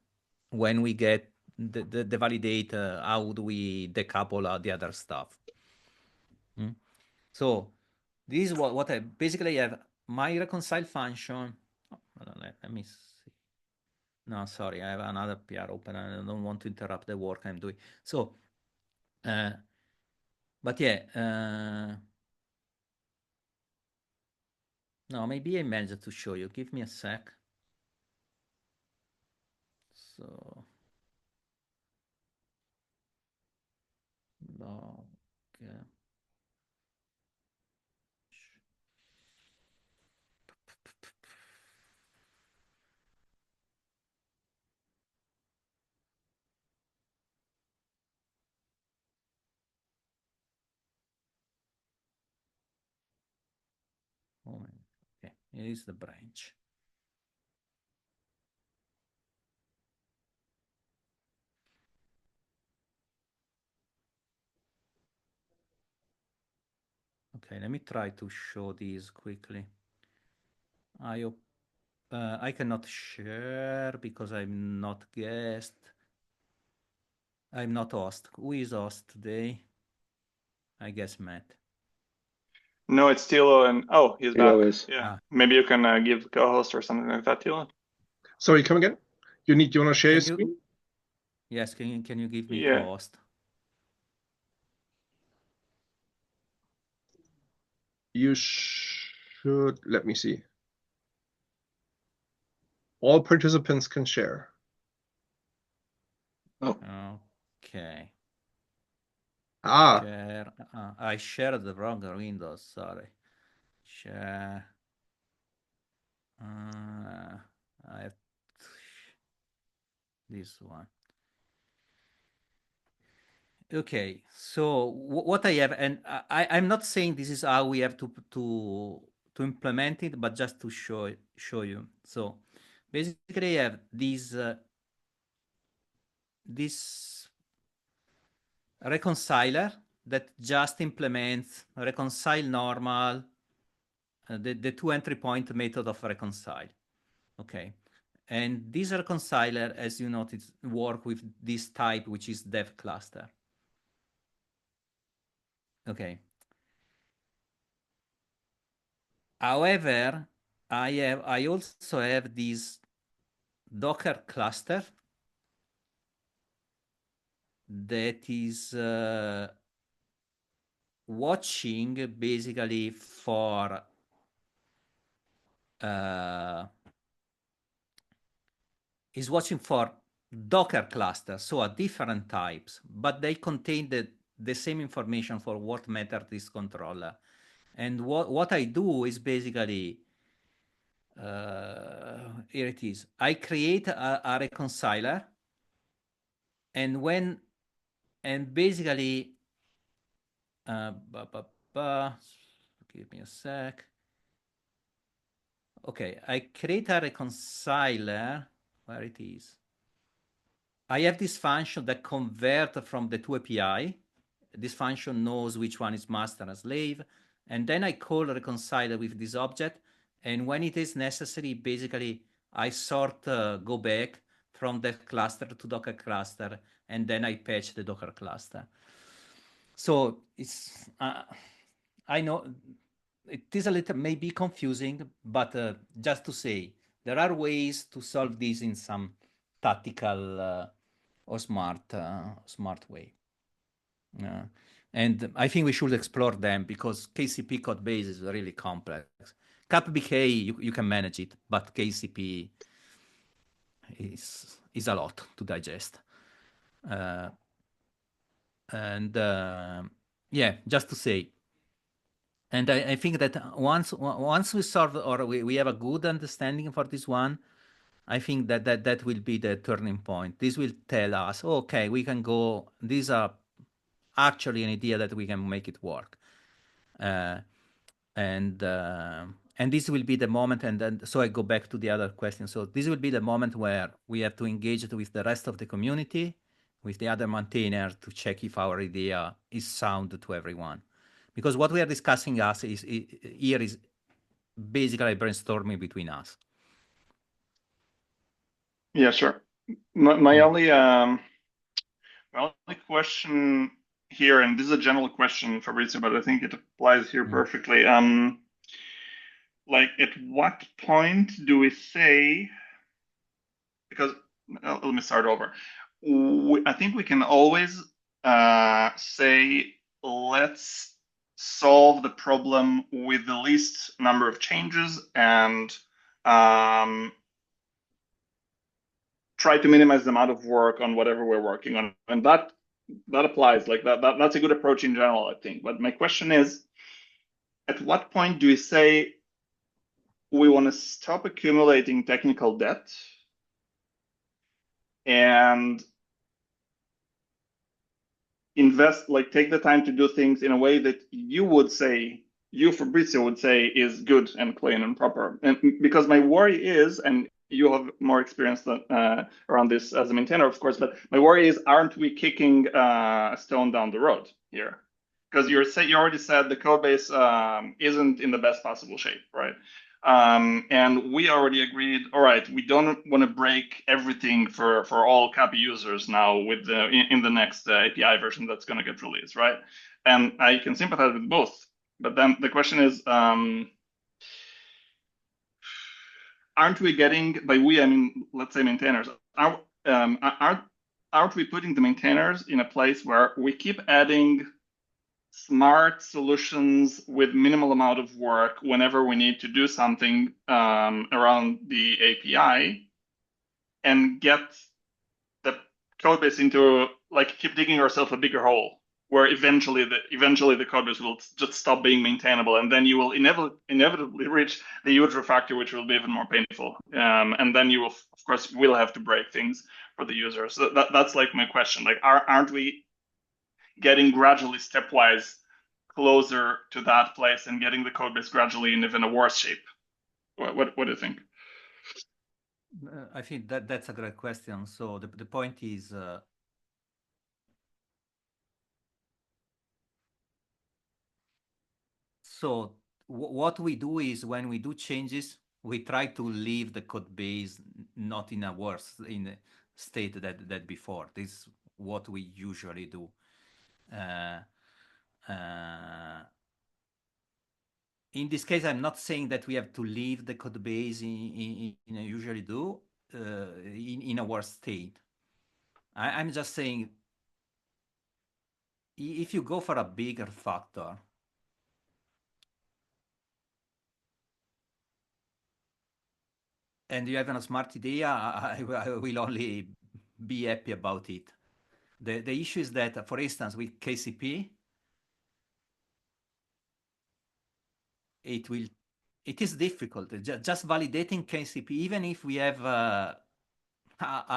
when we get the validate, how do we decouple the other stuff. So this is what I basically have my reconcile function. Oh, let me see. No, sorry, I have another PR open and I don't want to interrupt the work I'm doing. So, but yeah, no, maybe I managed to show you. Give me a sec. So, log. Oh, okay, is the branch. Okay, let me try to show these quickly. I cannot share because I'm not guest. I'm not host. Who is host today? I guess Matt. No, it's Tilo, and oh, he's Tilo back. is. Yeah, maybe you can give co-host or something like that, Tilo. Sorry, come again. You want to share your screen? Yes, can you give me Yeah. co-host? You should, let me see. All participants can share. Oh, Okay. Ah, Share. I shared the wrong window. Sorry. Share. I have this one. Okay, so what I have, and I'm not saying this is how we have to implement it, but just to show you. So basically, I have this reconciler that just implements reconcile normal, the two entry point method of reconcile. Okay, and this reconciler, as you notice, work with this type, which is dev cluster. Okay. However, I also have this Docker cluster that is watching basically for is watching for Docker clusters, so are different types, but they contain the same information for what method is controller. And what I do is basically here it is. I create a reconciler, and basically give me a sec. Okay, I create a reconciler where it is. I have this function that convert from the two API. This function knows which one is master and slave. And then I call reconciler with this object. And when it is necessary, basically, I sort go back from the cluster to Docker cluster, and then I patch the Docker cluster. So it's, I know it is a little maybe confusing, but just to say, there are ways to solve this in some tactical or smart way. And I think we should explore them because KCP code base is really complex. CapBK, you can manage it, but KCP is a lot to digest. Yeah, just to say. And I think that once we solve or we have a good understanding for this one, I think that will be the turning point. This will tell us, okay, we can go. These are actually an idea that we can make it work, and this will be the moment. And then so I go back to the other question. So this will be the moment where we have to engage with the rest of the community, with the other maintainer to check if our idea is sound to everyone. Because what we are discussing here is basically brainstorming between us. Yeah, sure. My only question here, and this is a general question, Fabrizio, but I think it applies here perfectly. Like, at what point do we say? Because let me start over. I think we can always say, let's solve the problem with the least number of changes and try to minimize the amount of work on whatever we're working on. And that applies. Like that's a good approach in general, I think. But my question is, at what point do we say we want to stop accumulating technical debt and invest, like take the time to do things in a way that you would say you, Fabrizio, would say is good and clean and proper. And because my worry is, and you have more experience than, around this as a maintainer, of course, but my worry is, aren't we kicking a stone down the road here? Because you already said the code base isn't in the best possible shape, right? And we already agreed, all right, we don't want to break everything for all CAPI users now with in the next API version that's going to get released, right? And I can sympathize with both. But then the question is, aren't we getting, by we, I mean, let's say maintainers, aren't we putting the maintainers in a place where we keep adding smart solutions with minimal amount of work whenever we need to do something around the API, and get the code base into, like, keep digging ourselves a bigger hole where eventually the code base will just stop being maintainable, and then you will inevitably reach the huge refactor, which will be even more painful. And then you will, of course, will have to break things for the users. So that's like my question. Like, aren't we getting gradually, stepwise, closer to that place and getting the code base gradually in even a worse shape? What do you think? I think that's a great question. So the point is, so what we do is, when we do changes, we try to leave the code base not in a worse state that before. This is what we usually do. In this case, I'm not saying that we have to leave the code base in usually do in a worse state. I'm just saying, if you go for a bigger factor, and you have a smart idea, I will only be happy about it. The issue is that, for instance, with KCP, it is difficult. Just validating KCP, even if we have a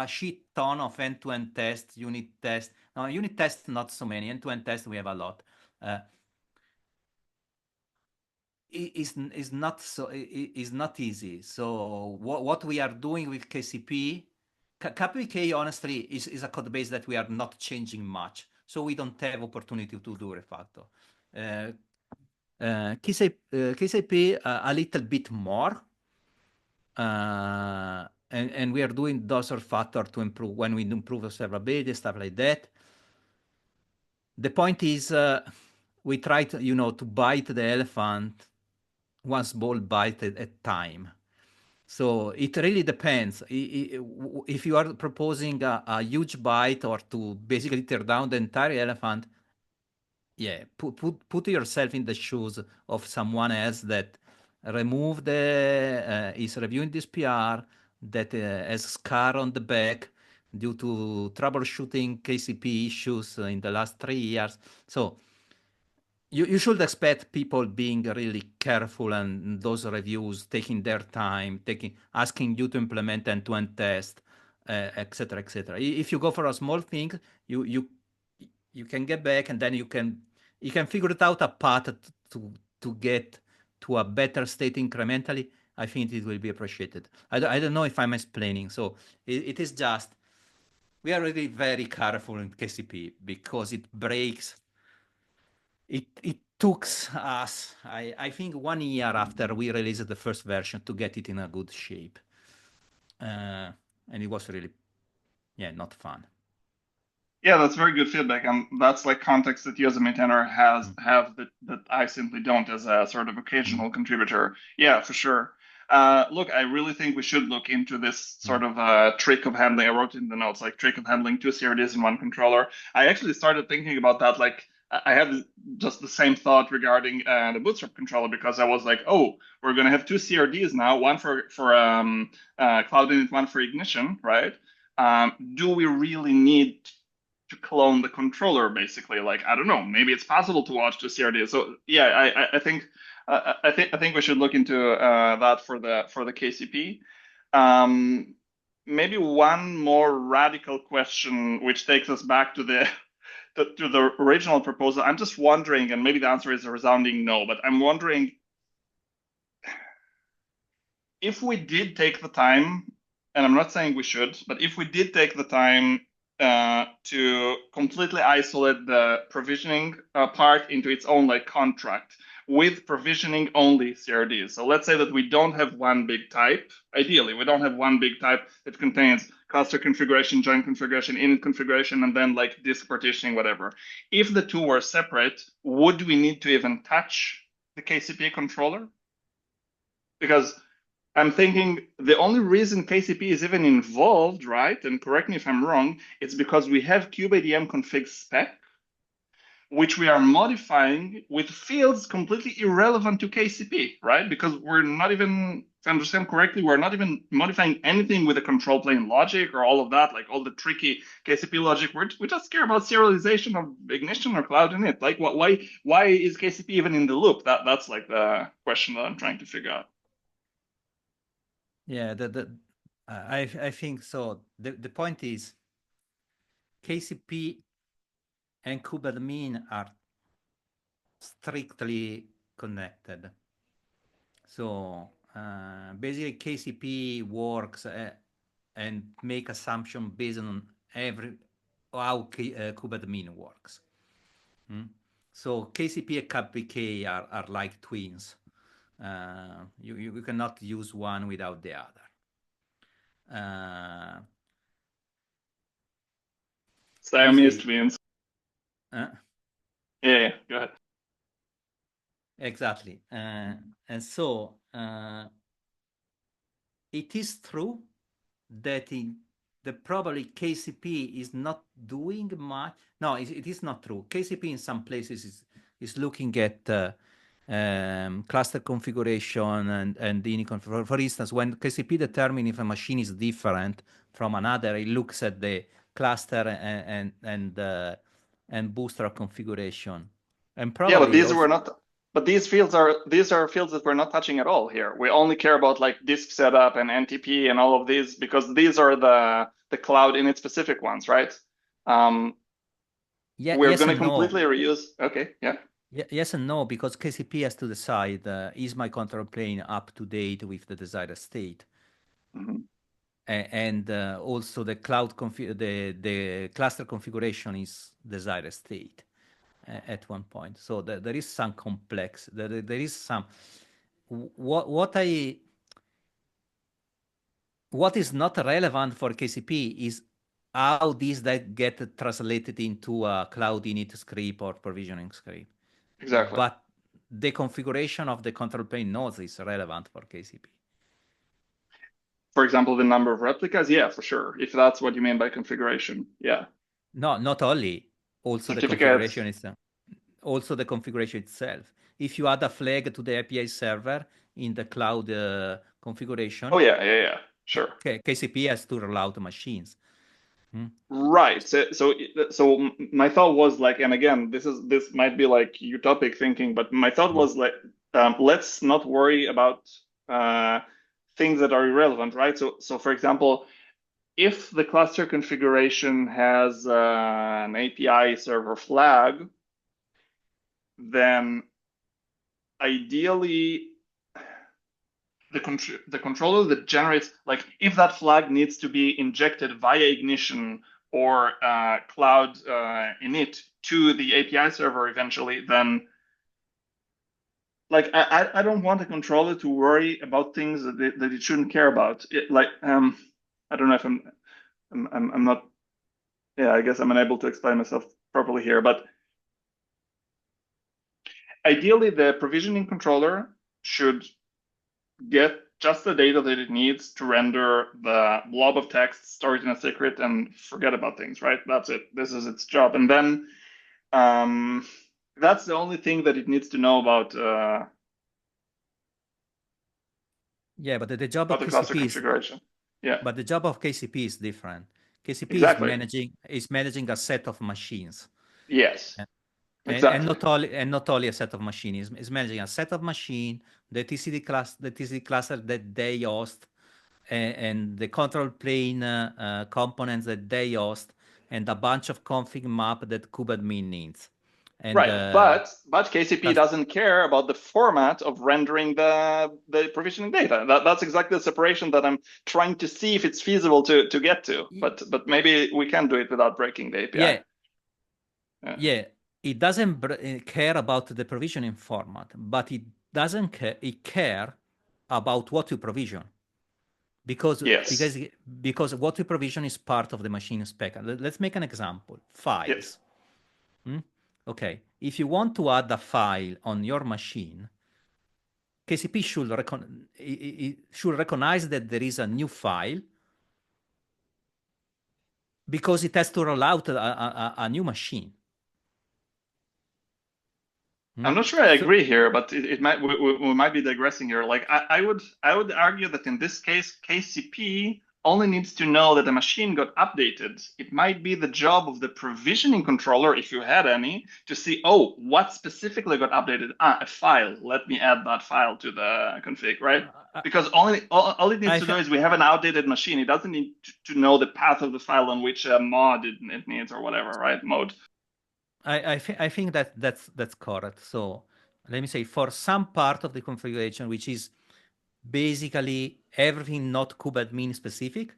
shit ton of end-to-end tests, unit tests. No, unit tests, not so many. End-to-end tests, we have a lot. Is not easy. So what we are doing with KCP, KPK, honestly, is a code base that we are not changing much. So we don't have opportunity to do refactor. KCP a little bit more. And we are doing those refactor to improve when we improve observability, stuff like that. The point is, we try to, to bite the elephant one small bite at a time. So it really depends. If you are proposing a huge bite, or to basically tear down the entire elephant, yeah, put yourself in the shoes of someone else that removed is reviewing this PR, that has scar on the back due to troubleshooting KCP issues in the last 3 years. So you should expect people being really careful, and those reviews taking their time, asking you to implement end-to-end test, etc., etc. If you go for a small thing, you can get back, and then you can figure it out a path to get to a better state incrementally. I think it will be appreciated. I don't know if I'm explaining. So it is just, we are really very careful in KCP because it breaks. It took us, I think, 1 year after we released the first version to get it in a good shape. And it was really, not fun. Yeah, that's very good feedback, and that's like context that you as a maintainer have that I simply don't as a sort of occasional contributor. Yeah, for sure. Look, I really think we should look into this sort of trick of handling. I wrote in the notes, like, trick of handling 2 CRDs in one controller. I actually started thinking about that. Like, I had just the same thought regarding the Bootstrap controller, because I was like, oh, we're going to have 2 CRDs now, one for Cloud Init, one for Ignition, right? Do we really need to clone the controller, basically? Like, I don't know, maybe it's possible to watch the CRD. So yeah, I think we should look into that for the KCP. Maybe one more radical question, which takes us back to the to the original proposal, I'm just wondering, and maybe the answer is a resounding no, but I'm wondering if we did take the time, and I'm not saying we should, but if we did take the time to completely isolate the provisioning part into its own like contract with provisioning only CRDs. So let's say that we don't have one big type. Ideally, we don't have one big type that contains cluster configuration, joint configuration, init configuration, and then like disk partitioning, whatever. If the two were separate, would we need to even touch the KCP controller? Because I'm thinking the only reason KCP is even involved, right? And correct me if I'm wrong, it's because we have kubeadm config spec, which we are modifying with fields completely irrelevant to KCP, right? Because we're not even, if I understand correctly, we're not even modifying anything with the control plane logic or all of that, like all the tricky KCP logic. We just care about serialization of ignition or cloud init. Like, why is KCP even in the loop? That's like the question that I'm trying to figure out. Yeah, I think so. The point is KCP and kubeadmin are strictly connected. So basically KCP works and make assumption based on how kubeadmin works. So KCP and KPK are like twins. You cannot use one without the other. Siamese twins. Yeah, go ahead. Exactly. And so it is true that probably KCP is not doing much. No, it is not true. KCP in some places is looking at cluster configuration and init configuration. For instance, when KCP determines if a machine is different from another, it looks at the cluster and Bootstrap configuration. And probably but these were not. But these fields are fields that we're not touching at all here. We only care about like disk setup and NTP and all of these because these are the cloud init specific ones, right? Yeah, we're yes going to and no. completely reuse. Okay, yeah. Yes and no, because KCP has to decide, is my control plane up to date with the desired state? And also the cloud the cluster configuration is desired state at one point. So there is some complex, there is some, what is not relevant for KCP is how these that get translated into a cloud init script or provisioning script. Exactly. But the configuration of the control plane nodes is relevant for KCP. For example, the number of replicas, yeah, for sure. If that's what you mean by configuration, yeah. No, not only. Also the configuration is also the configuration itself. If you add a flag to the API server in the cloud configuration. Oh yeah, sure. KCP has to roll out machines. Right. So my thought was like, and again, this might be like utopic thinking, but my thought was like, let's not worry about things that are irrelevant, right? So for example, if the cluster configuration has an API server flag, then ideally the controller that generates, like if that flag needs to be injected via ignition or cloud init to the API server eventually, then like I don't want a controller to worry about things that it shouldn't care about. I don't know if I'm not. Yeah, I guess I'm unable to explain myself properly here, but ideally the provisioning controller should get just the data that it needs to render the blob of text, store it in a secret, and forget about things, right? That's it. This is its job. And then that's the only thing that it needs to know about. Yeah, but the job of of the cluster KCP configuration. Yeah. But the job of KCP is different. KCP exactly. is managing a set of machines. Yes. Exactly. And not only a set of machines, is managing a set of machine, the TCD cluster that they host, and the control plane components that they host, and a bunch of config map that kubeadmin needs. And, right, but KCP doesn't care about the format of rendering the provisioning data. That's exactly the separation that I'm trying to see if it's feasible to get to. But maybe we can do it without breaking the API. Yeah, it doesn't care about the provisioning format, but it doesn't care. It care about what you provision, because what you provision is part of the machine spec. Let's make an example. Files. Okay, if you want to add a file on your machine, KCP should recognize that there is a new file because it has to roll out a new machine. I'm not sure I agree here, but it might we might be digressing here. Like I would argue that in this case, KCP only needs to know that the machine got updated. It might be the job of the provisioning controller, if you had any, to see, oh, what specifically got updated? A file. Let me add that file to the config, right? Because all it needs to do is we have an outdated machine. It doesn't need to know the path of the file on which mod it needs or whatever, right? Mode. I think that's correct. So let me say, for some part of the configuration, which is basically everything not kubeadmin specific,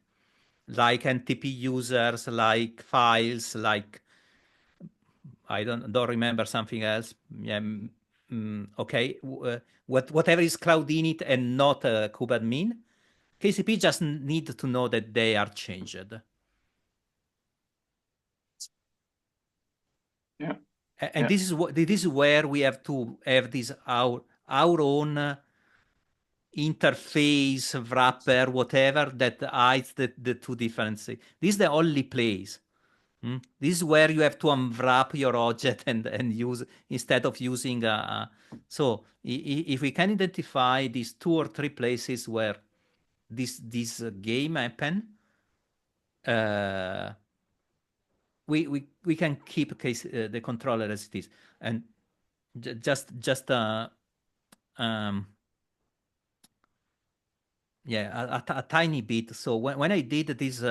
like NTP users, like files, like I don't remember something else. Yeah, okay, whatever is cloud init and not kubeadmin, KCP just need to know that they are changed. Yeah. And this is where we have to have this our own interface wrapper, whatever, that hides the two different things. This is the only place. This is where you have to unwrap your object and use, instead of using so if we can identify these 2 or 3 places where this game happen, we can keep the controller as it is. And just yeah, a tiny bit. So when I did this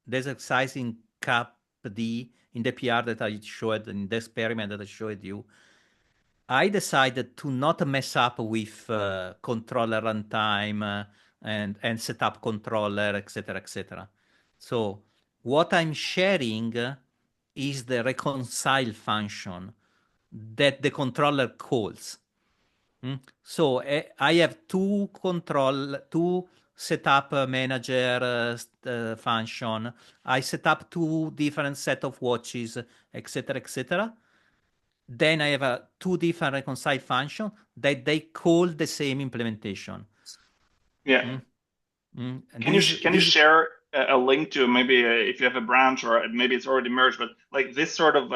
exercise in CAPD, in the PR that I showed, in the experiment that I showed you, I decided to not mess up with controller runtime and set up controller, etc., etc. So what I'm sharing is the reconcile function that the controller calls. So I have two setup manager function. I set up 2 different set of watches, etc., etc. Then I have 2 different reconcile function that they call the same implementation. Yeah. Can you share a link to maybe if you have a branch, or maybe it's already merged, but like this sort of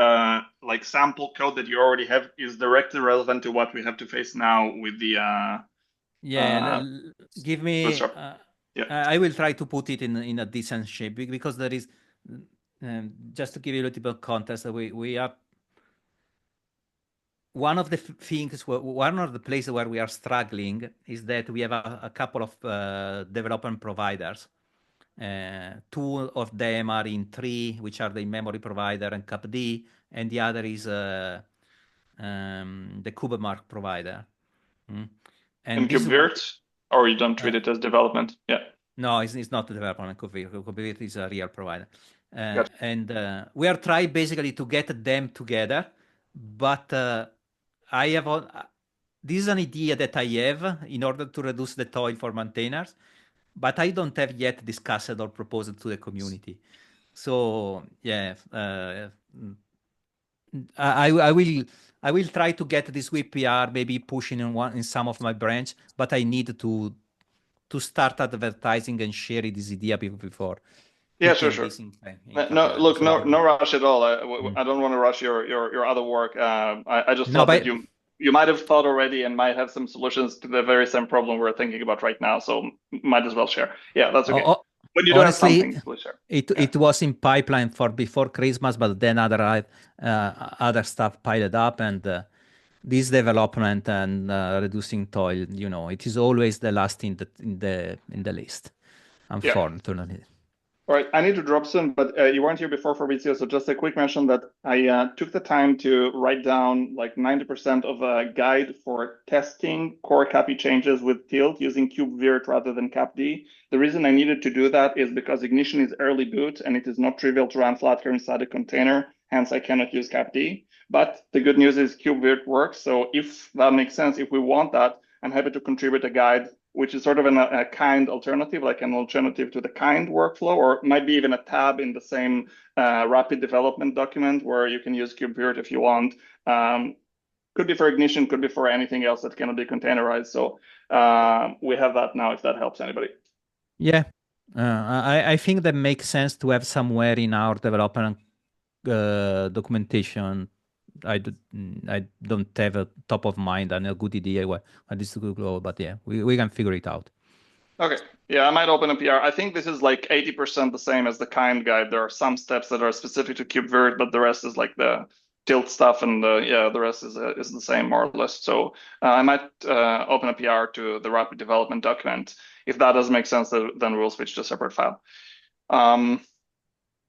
like sample code that you already have is directly relevant to what we have to face now with the give me I will try to put it in a decent shape, because there is just to give you a little bit of context, we are one of the things, one of the places where we are struggling is that we have a couple of development providers. 2 of them are in Tree, which are the memory provider and CAPD, and the other is the kubemark provider. And KubeVirt, or you don't treat it as development? Yeah. No, it's not a development. KubeVirt is a real provider. And we are trying basically to get them together, but I have this is an idea that I have in order to reduce the toil for maintainers, but I don't have yet discussed or proposed to the community. So yeah, I will try to get this with PR, maybe pushing in some of my branch, but I need to start advertising and sharing this idea before. Yeah, sure. No rush at all. I don't want to rush your other work. I just thought that you might have thought already and might have some solutions to the very same problem we're thinking about right now. So might as well share. Yeah, that's okay. When you honestly, don't have something, please share. It was in pipeline for before Christmas, but then other stuff piled up, and this development and reducing toil, it is always the last in the list, unfortunately. All right, I need to drop soon, but you weren't here before Fabrizio, so just a quick mention that I took the time to write down like 90% of a guide for testing core copy changes with Tilt using KubeVirt rather than CapD. The reason I needed to do that is because Ignition is early boot and it is not trivial to run Flutter inside a container, hence I cannot use CapD. But the good news is KubeVirt works, so if that makes sense, if we want that, I'm happy to contribute a guide which is sort of a kind alternative, like an alternative to the kind workflow, or might be even a tab in the same rapid development document where you can use KubeVirt if you want. Could be for Ignition, could be for anything else that cannot be containerized. So we have that now if that helps anybody. Yeah, I think that makes sense to have somewhere in our development documentation. I don't have a top of mind and a good idea what this could go, but yeah, we can figure it out. Okay, yeah, I might open a PR. I think this is like 80% the same as the kind guide. There are some steps that are specific to KubeVirt, but the rest is like the tilt stuff, and the rest is the same more or less. So I might open a PR to the rapid development document. If that doesn't make sense, then we'll switch to a separate file. All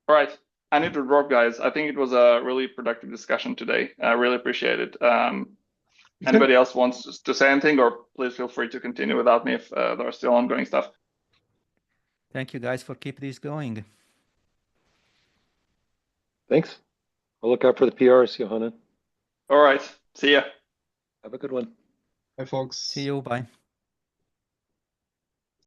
right, I need to drop, guys. I think it was a really productive discussion today. I really appreciate it. Anybody else wants to say anything, or please feel free to continue without me if there are still ongoing stuff. Thank you guys for keep this going. Thanks. I'll look out for the PRs, Johanna. All right, see ya. Have a good one. Bye, folks. See you. Bye.